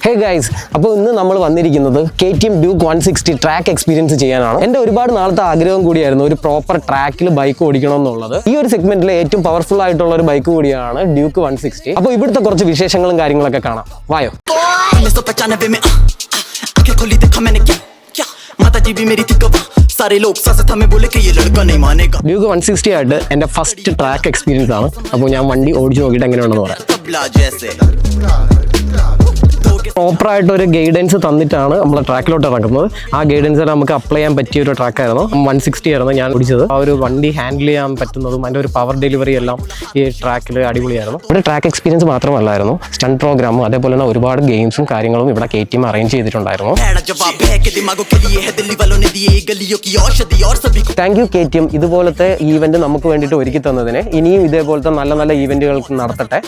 Hey guys, അപ്പോൾ ഇന്ന് നമ്മൾ വന്നിരിക്കുന്നത് KTM Duke 160 ട്രാക്ക് എക്സ്പീരിയൻസ് ചെയ്യാനാണ്. എൻ്റെ ഒരുപാട് നാളത്തെ ആഗ്രഹം കൂടിയായിരുന്നു ഒരു പ്രോപ്പർ ട്രാക്കിൽ ബൈക്ക് ഓടിക്കണം എന്നുള്ളത്. ഈ ഒരു സെഗ്മെന്റിലെ ഏറ്റവും പവർഫുൾ ആയിട്ടുള്ള ഒരു ബൈക്ക് കൂടിയാണ് Duke 160. അപ്പോൾ ഇവിടുത്തെ കുറച്ച് വിശേഷങ്ങളും കാര്യങ്ങളൊക്കെ കാണാം. വായോ. Duke 160 ആയിട്ട് എൻ്റെ ഫസ്റ്റ് ട്രാക്ക് എക്സ്പീരിയൻസ് ആണ്. അപ്പോൾ ഞാൻ വണ്ടി ഓടിച്ചു നോക്കിയിട്ട് എങ്ങനെയുണ്ടെന്ന് പറയാം. പ്രോപ്പറായിട്ട് ഒരു ഗൈഡൻസ് തന്നിട്ടാണ് നമ്മൾ ട്രാക്കിലോട്ട് ഇറങ്ങുന്നത്. ആ ഗൈഡൻസ് നമുക്ക് അപ്ലൈ ചെയ്യാൻ പറ്റിയ ഒരു ട്രാക്കായിരുന്നു. 160 ആയിരുന്നു ഞാൻ ഓടിച്ചത്. ആ ഒരു വണ്ടി ഹാൻഡിൽ ചെയ്യാൻ പറ്റുന്നതും അതിൻ്റെ ഒരു പവർ ഡെലിവറി എല്ലാം ഈ ട്രാക്കിൽ അടിപൊളിയായിരുന്നു. ഇവിടെ ട്രാക്ക് എക്സ്പീരിയൻസ് മാത്രമല്ലായിരുന്നു, സ്റ്റണ്ട് പ്രോഗ്രാമും അതേപോലെ തന്നെ ഒരുപാട് ഗെയിംസും കാര്യങ്ങളും ഇവിടെ KTM അറേഞ്ച് ചെയ്തിട്ടുണ്ടായിരുന്നു. താങ്ക് യു KTM ഇതുപോലത്തെ ഈവന്റ് നമുക്ക് വേണ്ടിയിട്ട് ഒരുക്കി തന്നതിന്. ഇനിയും ഇതേപോലത്തെ നല്ല നല്ല ഈവന്റുകൾ നടത്തട്ടെ.